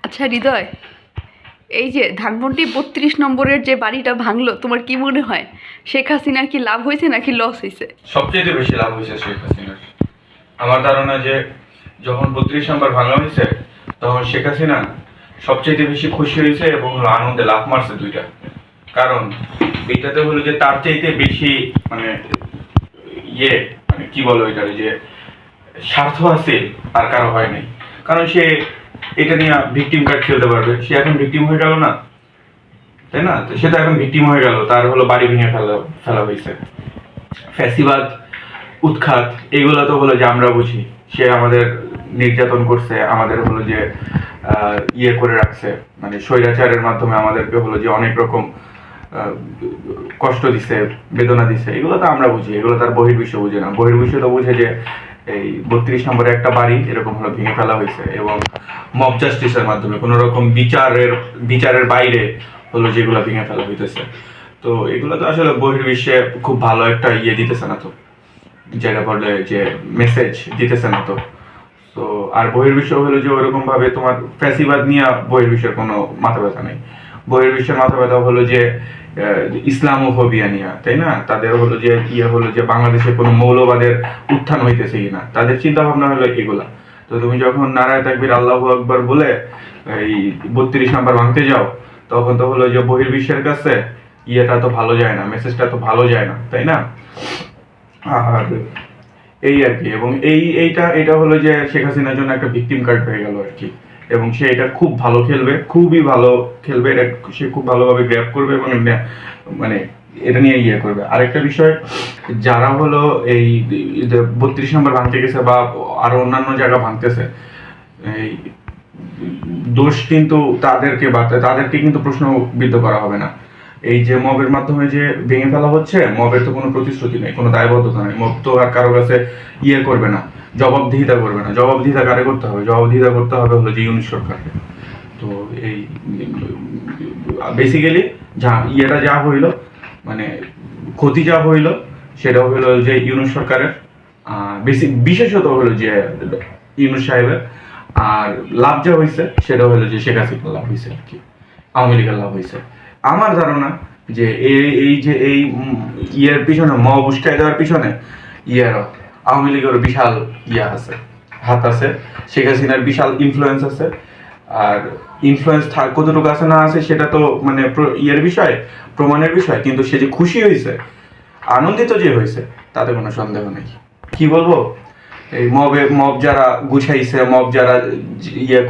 আচ্ছা হৃদয়, এই যে ধানমন্ডি 32 নম্বরের যে বাড়িটা ভাঙলো, তোমার কি মনে হয় শেখ হাসিনার কি লাভ হয়েছে নাকি লস হয়েছে? সবচেয়ে বেশি লাভ হয়েছে শেখ হাসিনার। আমার ধারণা যে যখন 32 নম্বর ভাঙা হয়েছে তখন শেখ হাসিনা সবচেয়ে বেশি খুশি হয়েছে এবং হলো আনন্দে লাফ মারছে দুইটা। কারণ এইটাতে হলো যে তার চাইতে বেশি মানে ইয়ে মানে কি বলো এটার যে স্বার্থ আছে আর কারো হয় নাই। কারণ সে এটা নিয়ে ভিকটিম কার্ড খেলতে পারবে। সে এখন ভিকটিম হয়ে গেল না, তাই না? তো সে তো এখন ভিকটিম হয়ে গেল, তার হলো বাড়ি ভেঙে ফেলা ফেলা হয়েছে। ফ্যাসিবাদ উৎখাত এগুলো তো হলো যে আমরা বুঝি, সে আমাদের নির্যাতন করছে, আমাদের হলো যে ইয়ে করে রাখছে, মানে স্বৈরাচারের মাধ্যমে আমাদেরকে হলো যে অনেক রকম কষ্ট দিছে, বেদনা দিছে, এগুলো তো আমরা বুঝি, এগুলো তার বহির্বিশ্ব বুঝে না। বহির্বিশ্ব তো বুঝে যে এই 32 নম্বরে একটা বাড়ি এরকম হলো ভেঙে ফেলা হয়েছে এবং মব জাস্টিসের মাধ্যমে কোনো রকম বিচারের বাইরে হলো যেগুলো ভেঙে ফেলা হইতেছে। তো এগুলো তো আসলে বহির্বিশ্বে খুব ভালো একটা ইয়ে দিতেছে না, তো যেটা বলে যে মেসেজ দিতেছে না। তো তো আর বহির্বিশ্ব হলো যে ওরকম ভাবে তোমার ফ্যাসিবাদ নিয়ে বহির্বিশ্বের কোনো মাথা ব্যথা নেই। বহির্বিশ্বের মাথা ব্যথা হলো যে ইসলামোফোবিয়া নিয়ে, তাই না? তাদের হলো যে ইয়ে হলো যে বাংলাদেশে কোনো মৌলবাদের উত্থান হইতেছে কিনা, তাদের চিন্তা ভাবনা হলো এগুলা। তো তুমি যখন নারায়ে তাকবীর আল্লাহু আকবার বলে এই 32 নম্বর ভাঙতে যাও, তখন তো হলো যে বহির্বিশ্বের কাছে ইয়েটা তো ভালো যায় না, মেসেজটা তো ভালো যায় না, তাই না? আর এই আর কি, এবং এইটা হলো যে শেখ হাসিনার জন্য একটা ভিকটিম কার্ড হয়ে গেল আর কি। এবং সে এটা খুব ভালো খেলবে, খুবই ভালো খেলবে, এটা সে খুব ভালোভাবে গ্র্যাব করবে এবং মানে এটা নিয়ে ইয়ে করবে। আরেকটা বিষয়, যারা হলো এই 32 নম্বর ভাঙতে গেছে বা আরো অন্যান্য জায়গা ভাঙতেছে, এই দোষ কিন্তু তাদেরকে কিন্তু প্রশ্নবিদ্ধ করা হবে না। এই যে মবের মাধ্যমে যে ভেঙে ফেলা হচ্ছে, মবের তো কোনো প্রতিশ্রুতি নেই, কোনো দায়বদ্ধতা নেই। মব তো আর কারো কাছে ইয়ে করবে না, জবাবদিহিতা করবে না। জবাবদিহিতা কারে করতে হবে? জবাবদিহিতা করতে হবে হলো যে ইউনিট সরকারকে। তো এই বেসিক্যালি ইয়েটা যা হইলো, মানে ক্ষতি যা হইলো, সেটা হইলো যে ইউনিট সরকারের, বিশেষত হলো যে ইউনুস সাহেবের। আর লাভ যা হয়েছে সেটা হলো যে শেখ হাসিনার লাভ হয়েছে আর কি, আওয়ামী লীগের লাভ হয়েছে। আমার ধারণা যে এই ইয়ের পিছনে মব উস্কাই দেওয়ার পিছনে ইয়ের আওয়ামী লীগের বিশাল ইয়ে আছে, হাত আছে। শেখ হাসিনার বিশাল ইনফ্লুয়েন্স আছে। আর ইনফ্লুয়েন্স কতটুকু আছে না আছে সেটা তো মানে ইয়ের বিষয়, প্রমাণের বিষয়। কিন্তু সে যে খুশি হয়েছে, আনন্দিত যে হয়েছে, তাতে কোনো সন্দেহ নেই। কি বলবো, এই মব যারা গুছাইছে, মব যারা ইয়ে